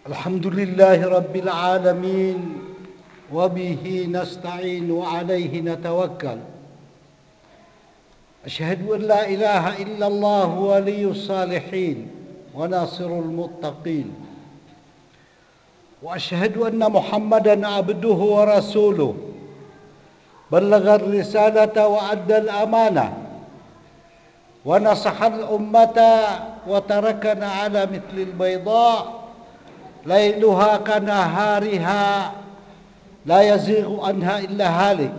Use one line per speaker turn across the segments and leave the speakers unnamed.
الحمد لله رب العالمين وبه نستعين وعليه نتوكل أشهد أن لا إله إلا الله ولي الصالحين وناصر المتقين وأشهد أن محمدا عبده ورسوله بلغ الرسالة وأدى الأمانة ونصح الأمة وتركنا على مثل البيضاء ليلها كنهارها لا يزيغ عنها إلا هالك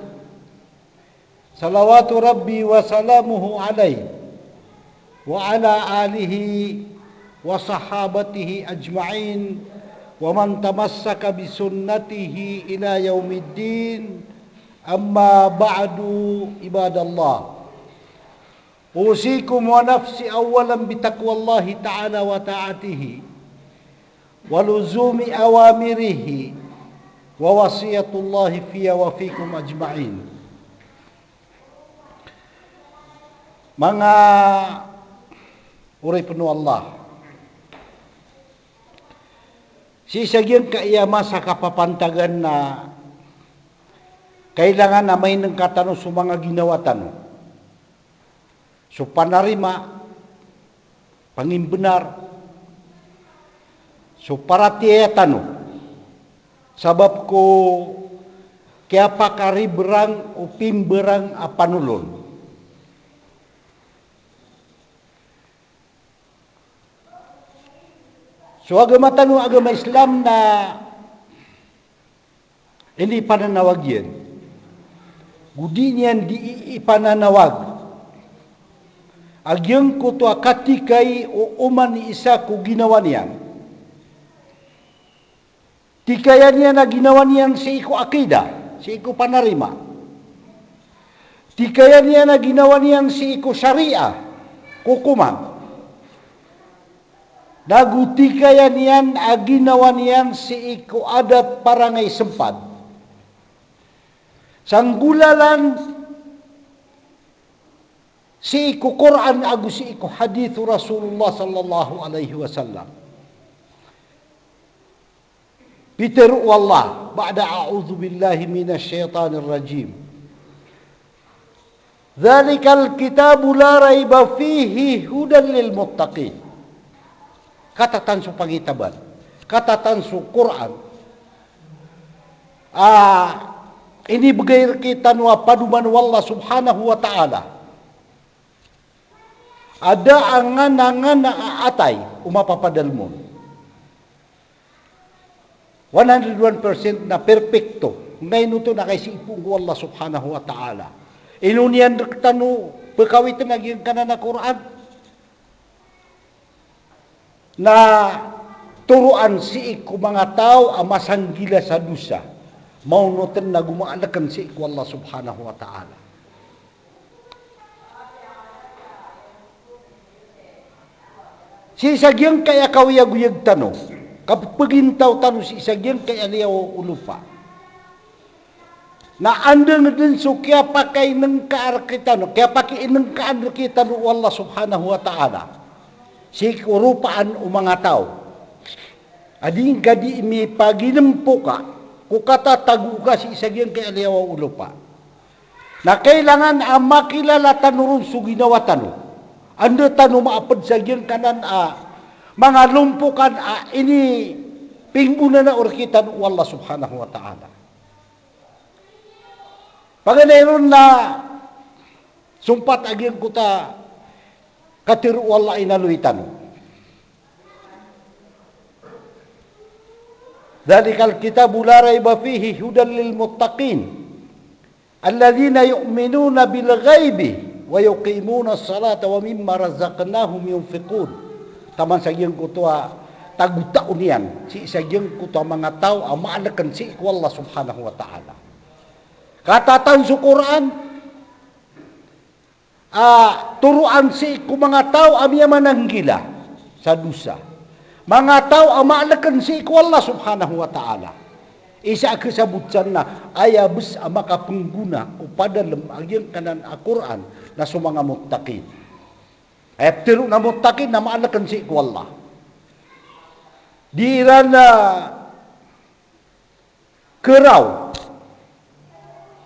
صلوات ربي وسلامه عليه وعلى آله وصحابته أجمعين ومن تمسك بسنته إلى يوم الدين أما بعد عباد الله أوصيكم ونفسي أولا بتقوى الله تعالى وطاعته ولزوم أوامره ووصية الله في وفيكم أجمعين. Mga uri penuh Allah sisagyan kaya masa kapapantagan na kailangan na may nangkatano sa mga ginawa tano so panarima pangimbenar so paratiya tano sabab ko kaya pakari berang upim berang apanulon so agama tano agama Islam na hindi pananawag yan gudi niyan di ipananawag agyang ko to akatikay o uman isa ko ginawa niyan tikayan niya na ginawa niyan si iko akida si iko panarima tikayan niya na ginawa niyan si iko syariah kukuman nagutikayan niyan aginawa niyan si iko adat parangay sempad sanggulalan si iku Quran agu si iku hadith Rasulullah sallallahu alaihi wasallam. Peter wallah ba'da a'udzu billahi minasy syaithanir rajim. Dzalikal kitabu la raiba fihi hudan lil muttaqin. Kata tansu pangitaban. Kata tansu Quran. Ini begair kita nuwa paduman wallah subhanahu wa ta'ala. Ada angan-angan na aatay umapapadalmon. 101% na perfecto. Ngayon ito na kay sipong Allah subhanahu wa ta'ala. Inunian tanu pagkawitan naging kanan na Quran. Na turuan si iku mga tao amasanggila sa dusa. Maunutan na gumaalakan si iku Allah subhanahu wa ta'ala. Si isagyang kaya kawiyag-uyag tano, kapagintaw tano si isagyang kaya liyaw ulupa. Na andang din so kaya pakay ng kaar kita no, kaya pakay ng kaar kita no Allah subhanahu wa ta'ala. Si kurupaan o mga tao. Ading gadi imi paginampo ka, kukata tagu ka si isagyang kaya liyaw ulupa. Na kailangan makilala tanurun so ginawa tano. Anda tanu maapad sa gyan kanan mga lumpukan ini pingbuna na orkitan Allah subhanahu wa ta'ala. Paganayon na sumpat agyan kuta katiru Allah inaluitan. Dhalikal kitabu la raiba fihi hudan lil muttaqin alladhina yu'minuna bil ghaibi wa yuqimuna as-salata wa mimma razaqnahum yunfiqun. Taman sagyang kutua tagutaon niyan si sagyang kutua mga tao amaalakan si Allah subhanahu wa ta'ala. Katatan sa Quran turuan si ku mga tao amya mananggila sa dusa. Mga tao amaalakan si Allah subhanahu wa ta'ala. Isa kesabutsan na ayabus makapengguna upada lemagyan kanan Al-Quran na sumanga muttaqin. Ayat tiru na muttaqin na maalakan si Allah. di irana kerau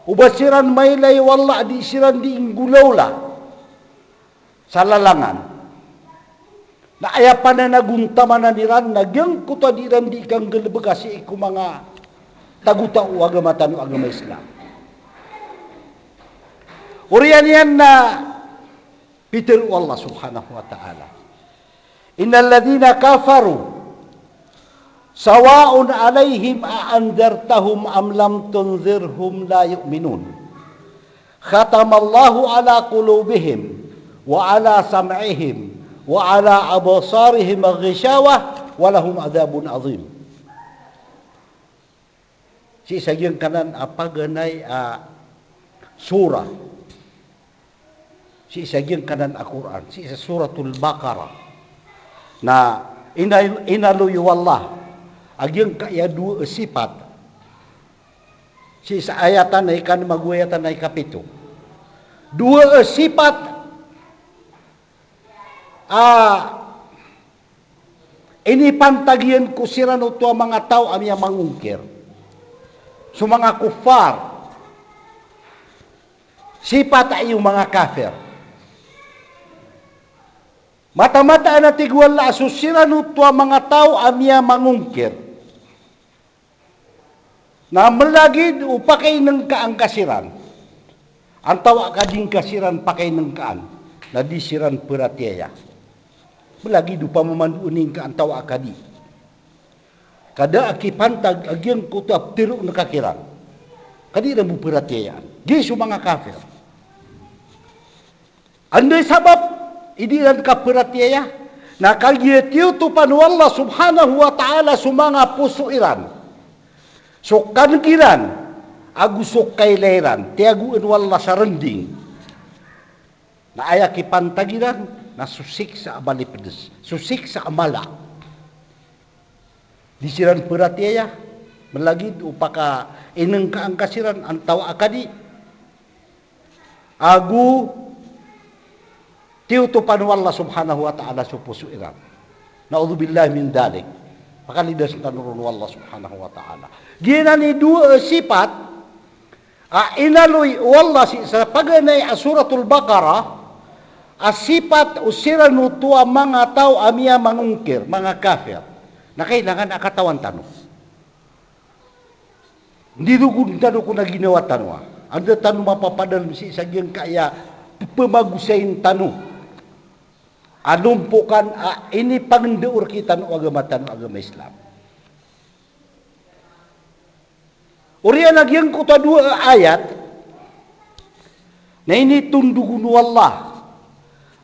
ubasiran mailay wala di siran di inggulawla salalangan na ayapan na naguntaman na niran nagyang kuta di ran di kang galbagasi iku mga taguta o agama tanu agama Islam. Uriyan yan na Peter Allah subhanahu wa ta'ala. Innal ladhina kafaru sawa'un alaihim a'andartahum am lam tunzirhum la yu'minun. Khatamallahu ala qulubihim wa ala sam'ihim wa ala absarihim ghishawah wa lahum adzabun azim. Si sagyang kanan apa ganay surah. Si sagyang kanan Al-Quran. Si suratul Baqarah. Na inaluyu wallah. Agyang kaya dua sifat. Si sa ayatan ay kan maguyatan ay kapito. Dua sifat ini pantagian kusiran utua mga tao amya mangungkir. So mga kufar, sifat ay yung mga kafir. Mata-mata na tigwala susiran utua mga tao amya mangungkir. Na malagid upakay ng kaang kasiran. Ang tawa ka din kasiran pakay ng kaan. Na di siran peratiaya. Malagid upamamanduning ka ang tawa ka di. Kada akipantag agyang kutap tiro nakakiran. Kadi na mo peratiayaan. Gisu mga kafir. Anday sabab, hindi lang ka peratiaya. Na kagyetiyo to panuwala subhanahu wa ta'ala sumanga puso iran. So kankiran, agusok kay leiran, tiaguin wala sa rending. Na aya kipantagiran, na susik sa abalipedes, susik sa amala. Di siran peratiaya, melagid upaka ineng ka ang kasiran, ang tawa akadi. Agu, tiutupan wala subhanahu wa ta'ala supuso iran. Na'udzubillah min dalik. Pakalidas tanurun wala subhanahu wa ta'ala. Gina ni dua sifat, inaloy wala sa paganay suratul Baqarah, sifat usiran nutua mga tao amia mangungkir, mga kafir. Na kailangan akatawan tanong. Hindi doon tanong ko na ginawa tanong. Anda tanong mapapadal si sagyang kaya pemagusayin tanong. Anumpukan ini pangendur kita no agama tanong agama Islam. Uriyan nagyang kuta dua ayat na ini tundugun wallah.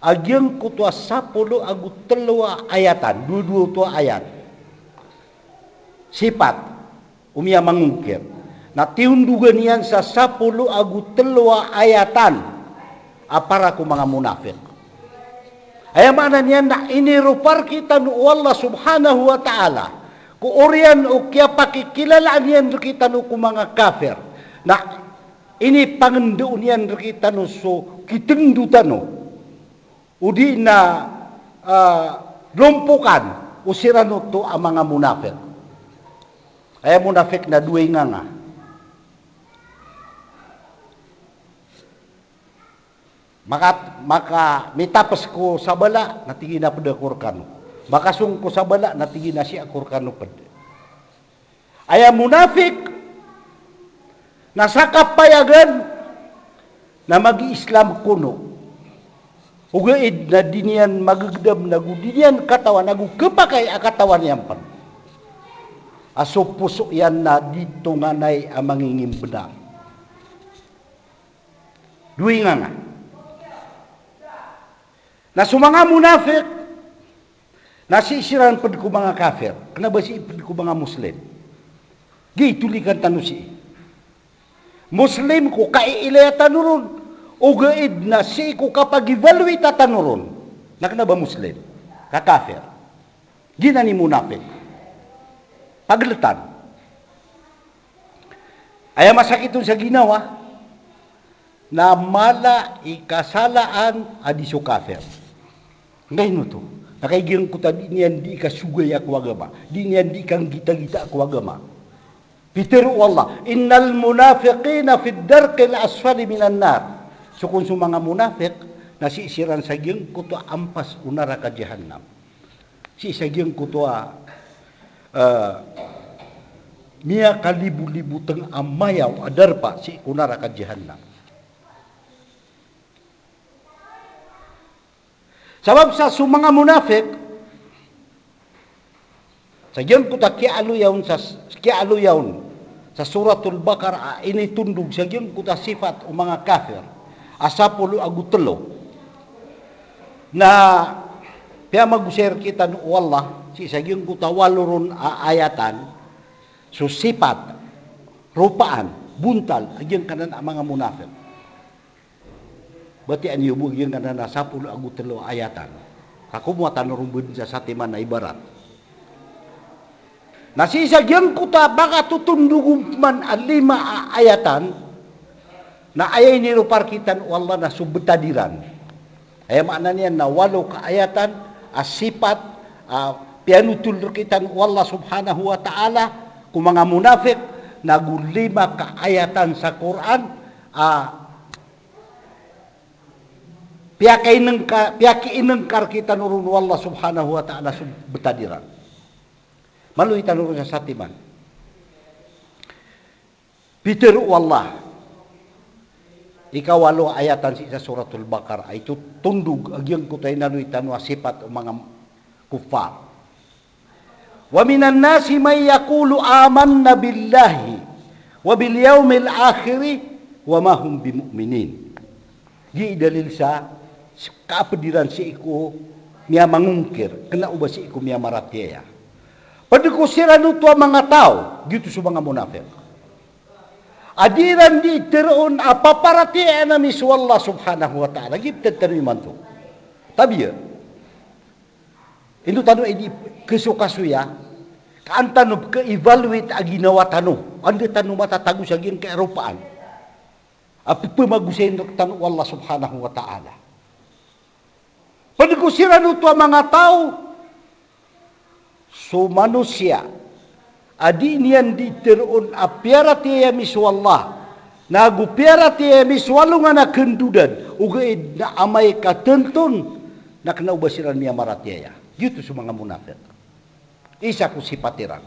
Agyang kuta 10 agu 3 ayatan, dua-dua tua ayat. Sifat umia mangungkir. Na tiundugan yan sa 10 agu 3 ayatan para ku mga munafik. Ay mana niyan na inirupar kita no Allah subhanahu wa ta'ala. Ku orian o kaya pakikilalaan yan kita no ku mga kafir. Na ini pangendoon yan kita no so kitindutan no. Udi na lumpukan usiran no to ang mga munafik. Ay munafik na duwe nga. Maka mitapas ko sa bala, natingin na pada kurkano. Makasung ko sa bala, natingin na siya kurkano pada. Ay munafik, nasakap payagan na mag-Islam kuno. Ugaid na dinian magagdam na dinian katawan, nagu kepakay akatawan yan pan. Aso puso yan na dito nga na'y mangingim benar. Dui nga. Na sumanga munafik, nasisiran pad ko mga kafir. Kenapa si pad ko mga muslim? Gitulikan tanu si. Muslim ko kaiilaya tanurun. Ugaid na si ko kapag evaluate tanurun. Na kenapa muslim? Kakafir. Gina ni munafik. Pagletan. Ay masakit sa ginawa na mala ikasalaan adiso kafir. Ngayon to. Nakaigiang ko tadi niyan di ka sugay ako agama. Di niyan di kang gita-gita ako agama. Pitiru Allah, innal munafiqina fid darqil asfali minan nar. So kung sa mga munafik, nasisiran sa giyang kuto ampas unara ka jahannam. Si sa giyang kuto miya kalibu-libu teng amayaw adarpa si unara ka jahannam. Sabab sa mga munafik, sa giyang kuto kialuyawn sa suratul Baqarah ini tundog sa giyang kuto sifat o mga kafir. Asapulo agutelo na kaya mag-share kita no Allah si sagyong kutawalurun ayatan so sifat rupaan buntal agyang kanan ang mga munafik bati an yubo agyang kanan na asapulo agutelo ayatan kakumuatan rumbun sa timan na ibarat na si sagyong kuta baka tutundugum man alima ayatan na ayay nirupar kita no Allah na subetadiran. Ay makna niya na walo kaayatan, sifat, pianutul kita no Allah subhanahu wa ta'ala, kung mga munafik, nagulima kaayatan sa Quran, piyakiinengkar kita no Allah subhanahu wa ta'ala subetadiran. Maluhi tanurun sa satiman. Pitiru Allah. Ikawalo ayatan sa suratul Baqarah itu tundug agyang kutay naluitan wa sifat o mga kufar. Wa minan nasi may yaqulu amanna billahi wa bil yawmil akhir wa ma hum bimu'minin. Di dalil sa kaapediran si iku miya mangungkir kena uba si iku miya maratiya. Padikusiran ito mga tao gitu sa mga munafik. Adiran di teroon apaparatiin na misu Allah subhanahu wa ta'ala. Giptad taniman to. Tabi ya. Ito tano edi kesukasuya. Kaan tano ka-evaluate aginawa tano. Andi tano matatago sa giyang kaeropaan. Api pamagusin tano Allah subhanahu wa ta'ala. Panigusiran ito mga tao. So manusia. Adi niyan di teroon apiara tiya miswallah nagupiara tiya miswalu nga na kendudan ugaid na amay katentun na kinaubasiran niya maratiya gitu sa mga munafik isa ko sipatiran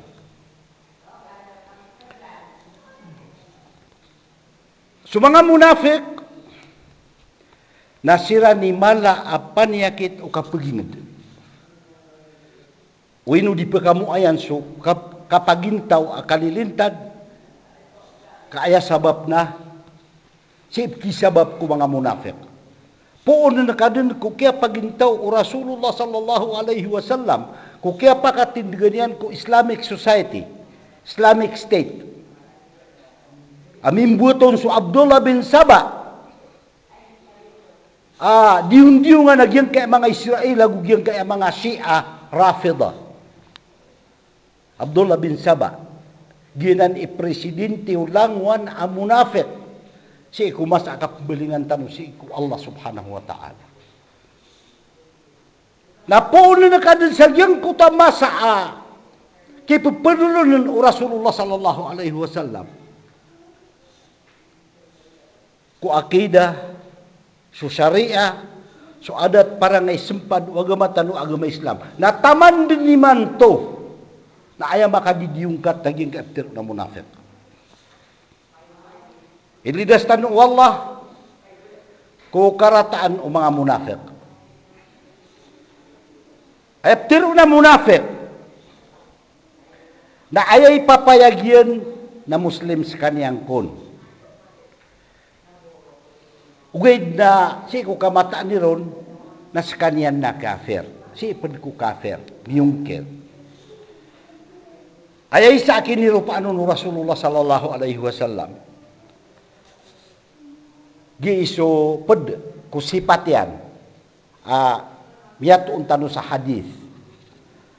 sa mga munafik nasira ni mala apan yakit o kapagingad wino di pa kamu ayan so kapagintaw akalilintad kaaya sabab na sipki sabab ko mga munafik poon na nakadun ko kaya pagintaw o Rasulullah sallallahu alaihi wasallam ko kaya pakatindiganian ko Islamic Society Islamic State amimbuton so Abdullah bin Saba diun-diun nga nagyang kaya mga Israel agugyang kaya mga Shia Rafida Abdullah bin Saba ginan i-presidente ulangwan ang munafik si iku mas akapabalingan tanu si iku Allah subhanahu wa ta'ala napuno na kadin sa giyang kuta masa kipapanulonan o Rasulullah sallallahu alaihi wasallam ku akida su syariah su adat parang ay sempad o agama tanu agama Islam nataman din ni manto na ayaw makadidiungkat naging kaptir na munafik. Ilidas tanong wallah kukarataan o mga munafik. Kaptir na munafik na ayaw ipapayagyan na Muslim sa kaniyang kon. Ugay na si kukamataan ni ron na sa kaniyang na kafir. Si ipad ko kafir, niyungkir. Ayay sa akin nirupaan ng Rasulullah sallallahu alaihi wasallam. Giiso ped kusipat yan. Miyat untano sa hadis.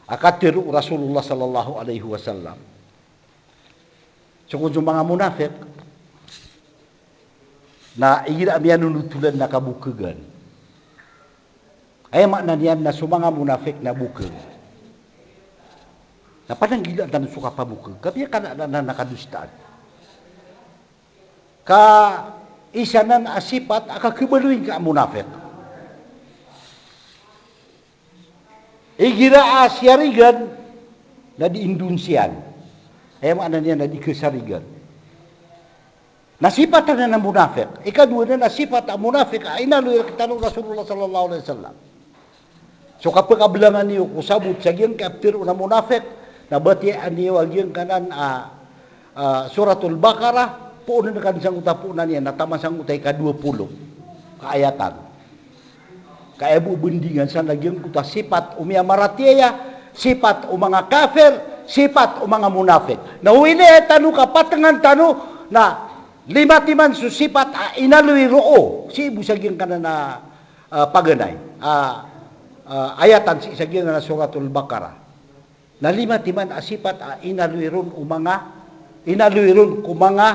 Akatiru Rasulullah sallallahu alaihi wasallam. So kung mga munafik na igira miyan nunutulan na kabukagan. Ay makna niyan na sumanga munafik na bukeng. Na padang gila dan suka pabukeng. Kapiya kana na nakadustaan. Ka isanan asipat aka kebaluin ka munafik. Igira asyarigan na di Indonesian. Ay makna niyan na di kesarigan. Nasipat na munafik. Ikadua na nasipat ang munafik ay naluir kita ng Rasulullah sallallahu alaihi wasallam. So kapag kabilangan niyo kusabot sa giyang kaptir na munafik, nabatian niyo ang giyang kanan suratul Baqarah, puunan na kansang utapunan niya, natamasang utay ka-20 kaayatan. Kaya bubundingan sa nagyang kuta sifat umya maratiya, sifat o mga kafir, sifat o mga munafik. Nawili tanu kapatangan tanu na lima timan susifat inaluy roo. Si ibu sa giyang kanan na paganay. Ayatan si isagyan na suratul Baqarah. Na lima timan asipat inaluiron ku mga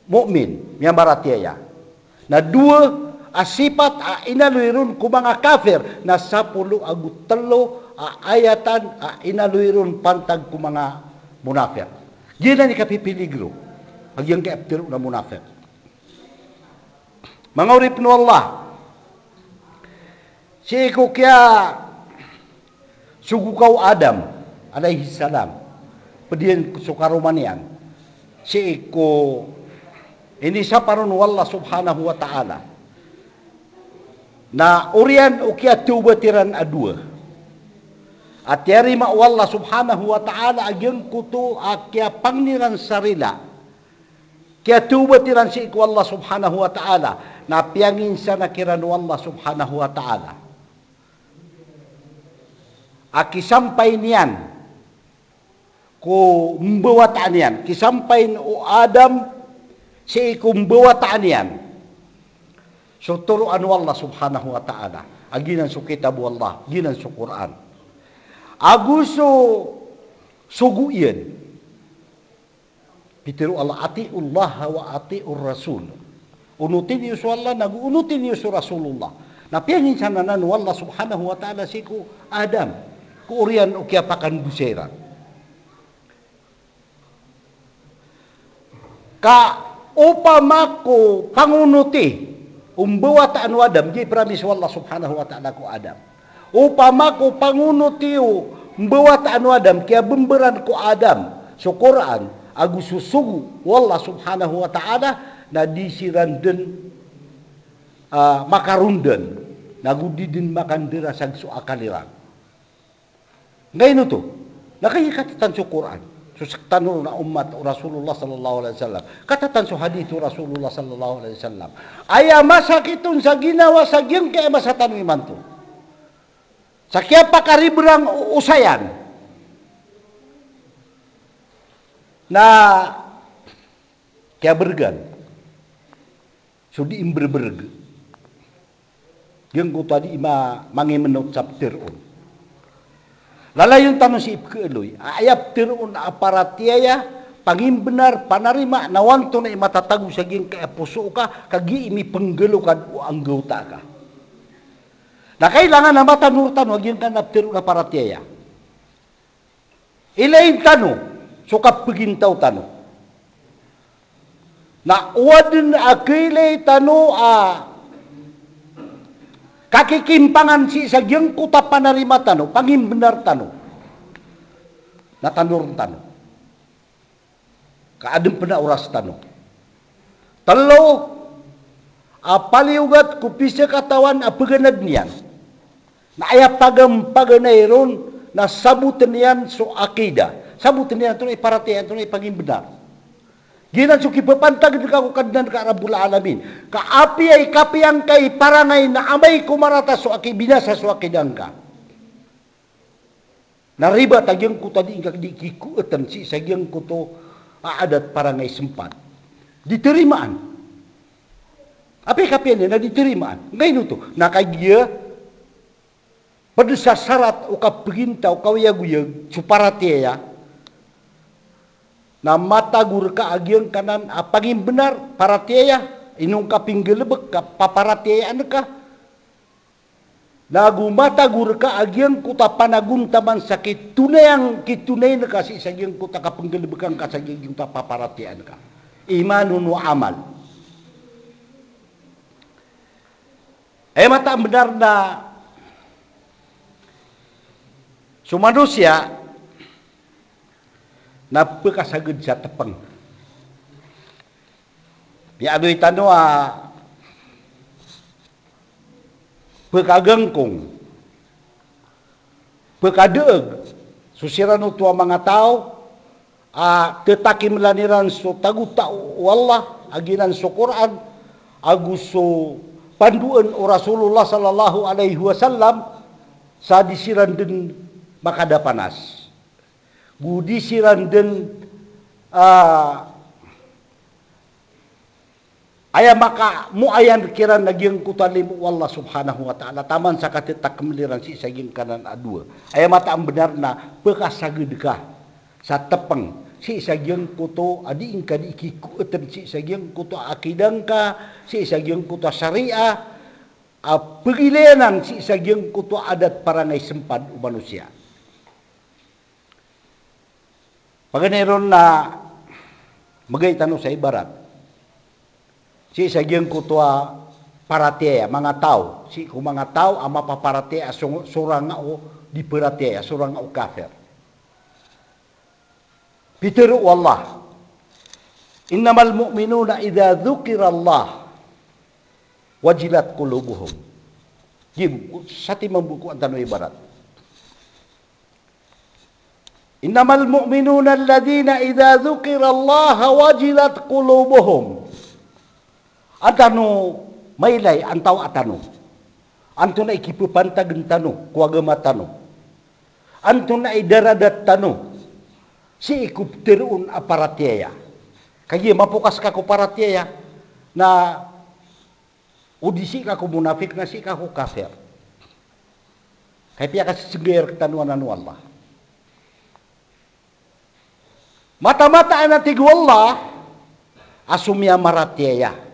mukmin yang maratiya. Na dua asipat inaluiron ku mga kafir na 10 agut 3 ayatan inaluiron pantag ku mga munafik. Gina ni kapipiligro agyang kaaptir na munafik. Mga urip no Allah. Si iko kaya sugukaw Adam alaihi salam pedian sukarumanian si iko ini saparon wallah subhanahu wa ta'ala na urian ukia tubatiran adua at yari ma wallah subhanahu wa ta'ala agyang kuto akya pangniran sarila kaya tubatiran si iko Allah subhanahu wa ta'ala na piangin sa nakiran wallah subhanahu wa ta'ala akisampay niyan ko mbawataan niyan kisampay o Adam si kumbawataan niyan so turuan wallah subhanahu wa ta'ala aginan su kitab wallah ginan su Quran aguso suguyen pitiru Allah atiullah wa atiur rasul unutin niyo su Allah naguunutin niyo su Rasulullah na piangin sananan wallah subhanahu wa ta'ala si ku Adam urian o kaya pakan busera. Ka upama ko pangunuti umbawa taan Adam di pramis wallah subhanahu wa ta'ala ko Adam. Upama ko pangunuti umbawa taan Adam kaya bemberan ko Adam so Quran agus susugu wallah subhanahu wa ta'ala na disiran den makarundan nagudidin makan dirasag su akaliran. Ngayon ito, nakikatatan sa Quran. Susaktan na umat Rasulullah sallallahu alaihi wasallam. Katatan sa hadith Rasulullah sallallahu alaihi wasallam. Aya masakitun sa ginawa sa giyang kaya masatan iman to. Sa kaya pakaribrang usayan. Na kaya bergan. So di imberberg. Yang ko tadi ima mangimenot chapter on. Lalayon tanong si Ibkeeloy, ayap tirun na aparatiya, pangin benar, panarima, nawanto na imatatago sa giyang kaya puso ka, kagi imi penggelukan o anggota ka. Na kailangan na matanurtan, wag yung kanap tirun na aparatiya. Ilayin tanong, sukap pagintaw tanong. Na uwadin akilay tanong, kakikimpangan si sa giyang kuta panarima tano, pangin benar tano. Natanur tano. Kaadem pena oras tano. Telo, apaliugat kupisa katawan apaganad niyan. Na aya paganay ron na sabutan niyan so akida. Sabutan niyan ito na iparatiyan, ito na ipangin benar. Ginan suki pepantag di kako kadnan ka Rabbul Alamin. Kaapi ay kapiang kay parangay na amay kumarata so aki binasa so aki dangka. Nariba tagyang ko tadi ingkak di kikuetan si sagyang ko to aadat parangay sempat. Diterimaan. Api kapian na diterimaan. Ngayon to nakagya pada sasarat o kapintaw kawiyaguyag suparatiya na matagur ka agyang kanan paging benar paratiya inung kaping gelebek ka paparatiya ka Nagu mata gurka agian kuta panagun taman sakit tunai yang kitunai na kasi sagian kuta kapenggelebekan ka sagian kuta paparatian ka. Imanun wa amal. Mata benar na so manusia na pekasaged sa tepeng. Ya adoy tanwa pekagengkong, pekadeeg, susiran tua mga tao, tetaki melaniran so taguta wallah, aginan so Quran, agus so panduan o Rasulullah sallallahu alaihi wasallam, sa disiran din makada panas. Budi siran din aya maka muayan kiran nagyang kutalim wallah subhanahu wa ta'ala taman sa katitak kemeliran si saging kanan adua. Aya mata ang benar na pekasaged ka sa tepeng si saging kuto adi ingka di ikikuetan si saging kuto akidang ka si saging kuto syariah pegilenan si saging kuto adat parangai sempat manusia. Paganiron na magay tanong sa ibarat si sagiang kutua paratea mga tao si ku mga tao ama paparatea surang o di paratea surang o kafir Peter wallah innamal mu'minuna idza dzukira Allah wajilat qulubuhum sati membuku antano ibarat innamal mu'minuna alladhina idza dzukira Allah wajilat qulubuhum atano mailay antaw atano anto na ikipupantagen tano kuagama tano anto na idaradat tano si ikupterun aparateya kaya mapukas ka ko parateya na udisi ka ko munafik na si ka ko kafir kaya piya kasi sigir tanuan anu Allah mata-mata anatig wallah asumya marateya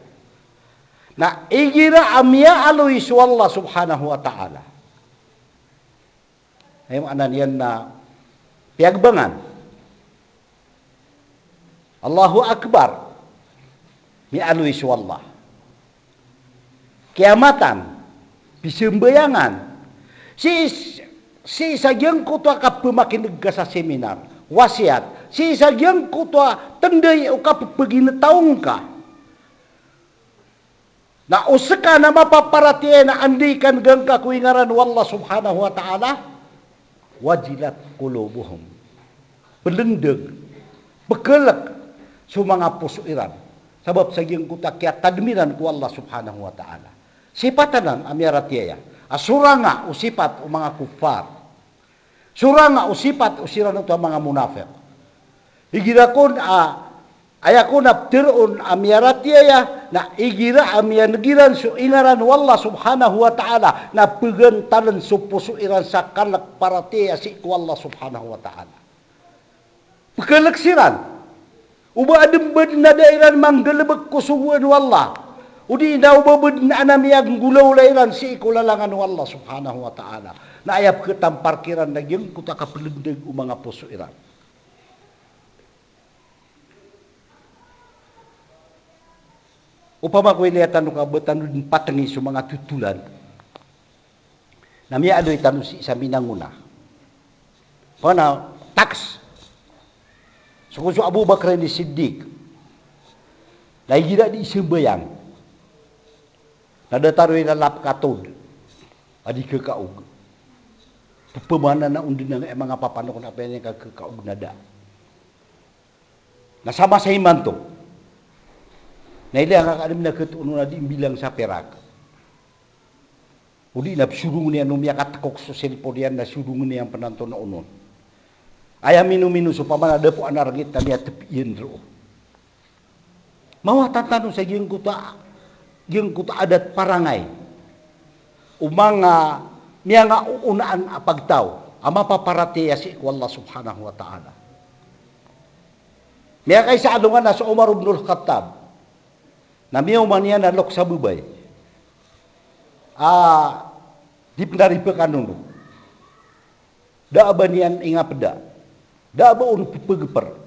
na igira amya aloy su Allah subhanahu wa ta'ala. Ayong anan yan na piagbangan. Allahu Akbar. Mi aloy su Allah. Kiamatan. Pisembayangan. Si sagyang kutwa ka pumakinig ka sa seminar. Wasiat. Si sagyang kutwa tenday o ka paginataong ka. Na usaka na mapaparatiya na andikan gang kakuingaran wallah subhanahu wa ta'ala wajilat qulubuhum belendeg bekelek sa mga pusuiran sabab sagyang kutakya tadmiran ku Allah subhanahu wa ta'ala sipatanan amiaratiya asuranga usipat o mga kufar suranga usipat usiran ito mga munafik higirakon ayakon aptirun amiaratiya na igira amianagiran so ingaran wallah subhanahu wa ta'ala na pegantalan so pusuiran sa kalak paratiya si wallah subhanahu wa ta'ala pekeleksiran uba adembed na dairan manggelebek kusubuan wallah udi na ubabed na anamiyag gulaw lairan si ikulalangan wallah subhanahu wa ta'ala na ayap ketamparkiran na yung kuta kapelendeg o mga pusuiran upama ko ilihatan no kabutan din patengi sa mga tutulan na miya adoy tanong si isa minanguna pana tax so kung Abu Bakr ni Siddiq na higida di sembayang nadataroy na lap katod adi kekaug pemana na undin ng mga papanok na pwede kekaug nada nasama sa himanto na ili ang kakalim na ketuno na di bilang sa perak. Udi na surung niya nung katakok sa cellphone yan na surung niya ang pananto na unon. Aya minu-minu so pamana depo anargit na niya tepiin ro. Mawatan tanong sa giyang kuta adat parangay. Umanga niya nga uunaan apagtaw. Ama paparatiya si Allah subhanahu wa ta'ala. Niya kay sa adungan na sa Umar ibn al-Khattab. Namiyaw man niya nalok sa bubay. Di pendari pekanunu. Da abanian inga peda. Da ba unu pegeper.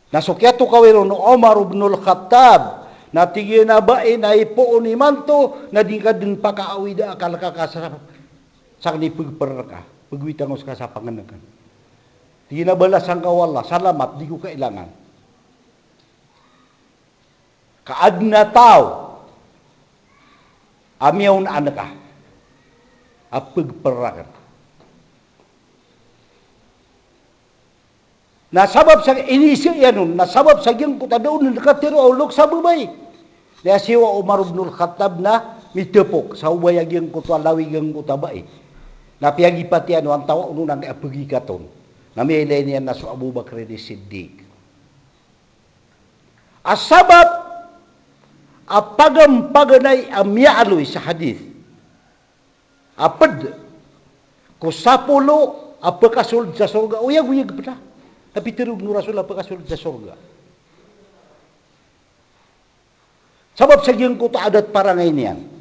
Na sokyatu kawiron Umar bin Al-Khattab na tigin na bae na ipo ni manto na dingkadin pakaawi da akal kakasarap sang ni pegeper ka. Pagwitang us ka sa panganekan. Tigin na balas ang kawala. Salamat, di ko kailangan. Kaad na tao. Amiyaw na anak ka. Apagperakan. Nasabab sa inisip yan nun, nasabab sa giyang kutadaon na nakatiro ulok sa babay. Daya siwa Umar ibn al-Khattab na mitepok sa ubayag yung kutalawi yung kutabay. Napiyagi pati ano ang tawa unang apagi katon. Namilay niya na sa Abu Bakr Siddiq. Asabab apagam paganay amyaloy sa hadith. Apad kusapulo apakasul sa surga. Uyag-uyag pa na. Tapi tirug no Rasul apakasul sa surga. Sabab sa giyang ko adat parangay niyan.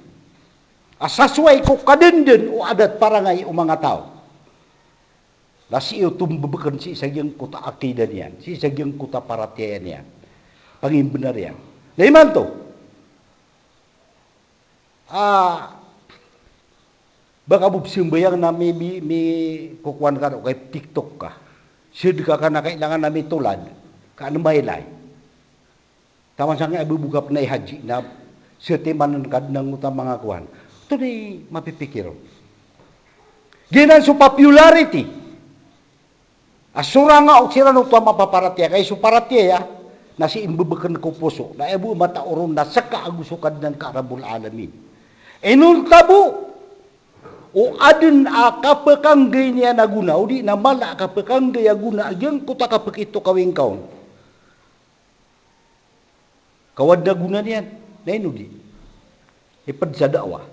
Asasway ko kadenden o adat parangay o mga tao. Nasi iyo tumbabakan si sa giyang ko akida niyan. Si sa giyang ko paratiyan niyan. Pangimbenar yan. Naiman to. Baka bubsimbayang na may kukuhan ka o kay TikTok ka. Sid ka na kailangan namin tulad. Ka mailay. Tama sa nga ibubugap na ihaji na setimanan ka ng utang mga kuhan. Ito na mapipikiro. Ginan so popularity. Asura nga o sira nung mapaparatya. Kaya so paratya na si imbubakan ko puso. Na ebu matauron na sa kaagusukan ng karabul alamin. Enul tabu. O adin kapakanggay niya na guna. O di na mala kapakanggay na guna. Agyang kuta kapag ito kawing kaon. Kawad na guna niyan. Na ino di. Ipad sa dawa.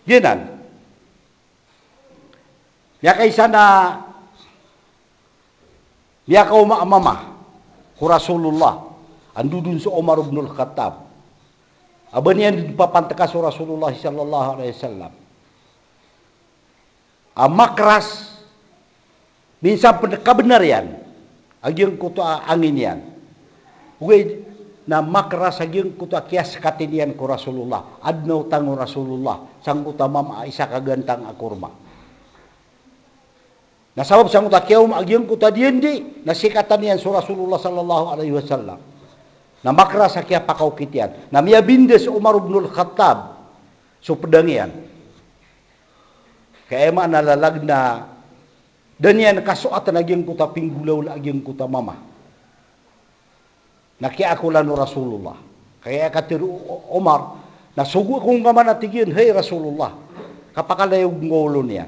Yanan. Ya kaysa na niya ka umaamama. Ku Rasulullah. Andudun sa Umar ibn al-Khattab. Aba niyan papantaka sa Rasulullah sallallahu alaihi wasallam. Makras minsan kabenar yan. Agyang kuto angin yan. Ugay na makras agyang kuto kias katinian ko Rasulullah. Adnaw tango Rasulullah sang utama isa kagantang akurma. Nasabab sang utakiyaw agyang kuto diendi nasikatan yan sa Rasulullah sallallahu alaihi wasallam. Na makra sa kaya pakaukitian. Na miyabindes Umar ibn al-Khattab. So pedangian. Kaya ema nalalag na danyan kasuatan agyang kuta pinggulaw agyang kuta mama. Nakiakulan no Rasulullah. Kaya katiru Umar. Nasugo kong kaman natigyan. Hey Rasulullah. Kapakalayog ngolo niya.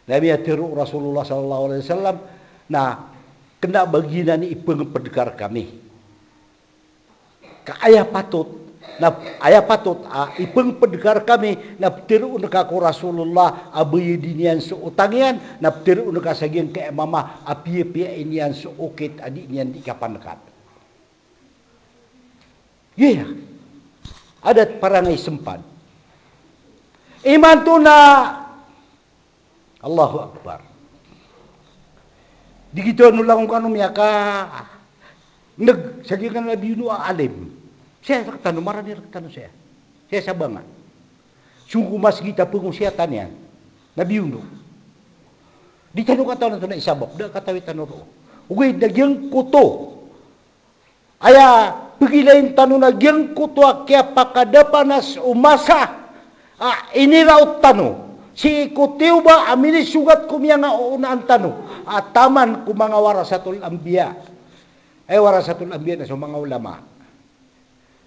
Nabi tiru Rasulullah sallallahu alaihi wasallam. Na kena baginan ni ipengpedekar kami. Ayah patut ipeng pedekar kami na tiru unka ko Rasulullah abayi dinian su utangian na tiru unka sagian ke mama apia inian su ukit adik nian di kapan dekat. Yeah. Adat parangai sempan. Iman tu na Allahu Akbar. Digito nulang kanu miaka sagian Nabi nu alim. Saya tanong, marami tanong saya. Saya sabangan. Sungguh mas kita pengusiatan yan. Nabiundo. Di tanong kataw na ito na isabok. Da katawi tanong ro. Ugay, nagyang kuto. Aya, pagilayin tanong nagyang kuto. Kaya pakadapanas umasa. Iniraut tanong. Si kutiw ba, aminis sugat kumya nga uunaan tanong. Taman kung mga warasatul ambiya. Ay warasatul ambiya na sa mga ulama.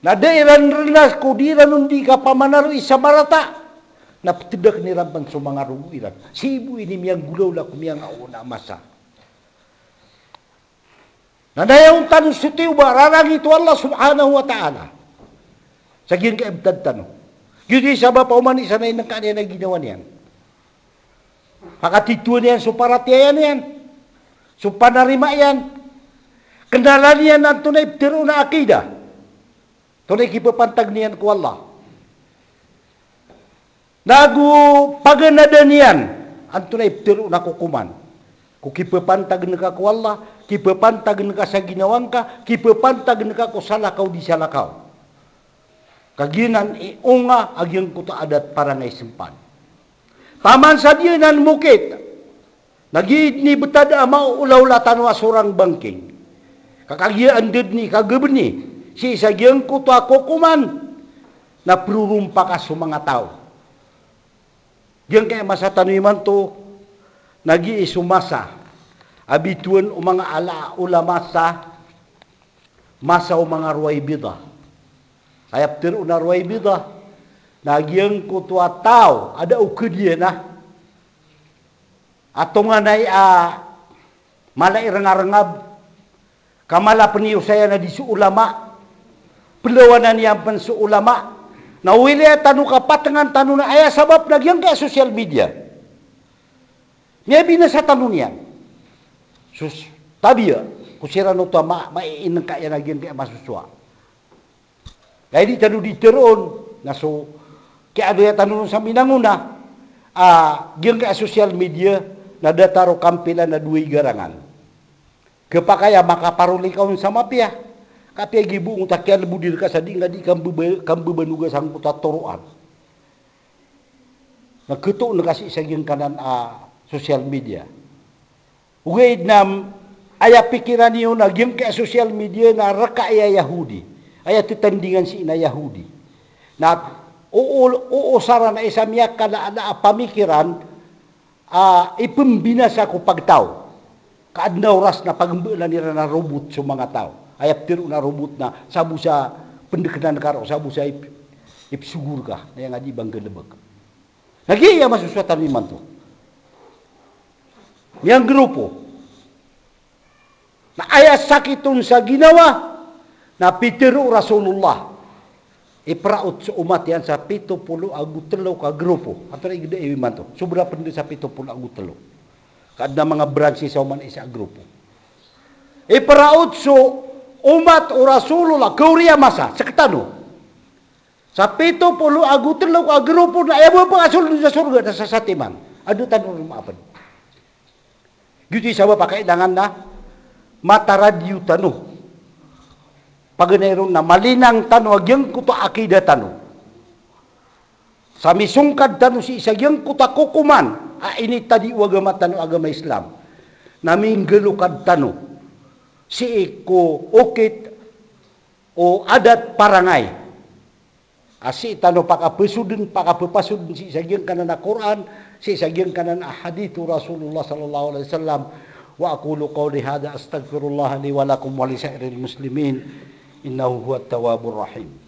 Na dairan renas ko di ranundi ka pamanaro isa marata. Na tidak ni rampan sa mga ruguiran. Si ibu ini miyang gulaw la kumiyang auna masa. Na dayang tanong sutiw ba rarang ito Allah subhanahu wa ta'ala. Sagiyan ka ibtad tanong. Yun isa ba pauman isa na inang kanya na ginawa niyan. Pakatituan niyan so paratyayan yan. So panarima yan. Kendalan niyan ang tunay tiro na akida. Tunay kipapantag niyan ko Allah. Nagu paganadanian antunay tiru na kukuman. Kukipapantag na ka ko Allah, kipapantag na ka sa ginawang ka, kipapantag na ka ko salakaw di salakaw. Kaginan iunga agyang kuta adat para ngay simpan. Taman sa diyan nan mukit. Nagid ni betada maulaw latanwa surang bangking. Kakagian did ni kagabni. Si sagyang kuta kukuman na prurumpa ka sa mga tao. Diyan kaya masa tanuiman to, nag-iisumasa. Abituan o mga ulamasa, masa o mga ruwaybida. Ayap tiro na ruwaybida, nagyang kutwa tao, ada ukudya na. Ato nga na'y malairangab, kamala paniyo saya na di su ulama, pelawanan yang pan su ulama, na wili tanu kapatangan tanu na aya sabab nagyang kaya social media. Niya binasa tanu niya. Sus, tabi ya, kusira no to maiinang kaya nagyang kaya masuswa. Kaya di tanu diteron, na so, kaya ada ya tanu sa minanguna, gyang kaya social media, na dataro kampilan na duwi garangan. Kepakaya makaparuli kaun sama pia. Kapia gibu ngutakian budir ka sadi ngadi kambu banuga sang puta toroan. Nagketuk nakasi sagyang kanan social media. Ugaid nam aya pikiran niyo na gyang kaya social media na raka aya Yahudi. Aya titandingan si ina Yahudi. Na uusara na isamiyak ka na pamikiran ipembinasa ko pagtao. Kaadnaw ras na pagambulan nila na robot sa mga tao. Ayap tiro na robot na sabu sa pendekanan karo, sabu sa ipsugur ka, na yung adi bang galabag. Nagiya masuswatan naman to. Yang grupo, na aya sakitun sa ginawa, na pitiro Rasulullah, ipraot sa umat yan sa 70 agutelo ka grupo. Ato na igda iwiman to. Sobra pa sa 70 agutelo. Kada mga branches sa uman isa grupo. Ipraot so umat o Rasulullah, kauriya masa, sakitano. Sa 70 agutelo ka grupo na ayaw pa kasulun sa surga na sa satiman. Ado tanong rumaapan. Gitu sawa pakailangan na mata radyo tanong. Paganayron na malinang tanong, agyang kuto akida tanong. Sa misungkad tanong si isagyang kuta kukuman, ini tadi agama tanong agama Islam. Naminggalukad tanong. Si ko okit o adat parangay. Asi tanong pakapapasudin si isagyang kanan na Quran, si isagyang kanan na hadithu Rasulullah sallallahu alaihi wasallam. Wa aqulu qawli hadha astaghfirullah li wa lakum wa li sa'iril muslimin. Innahu huwa at-tawwabur rahim.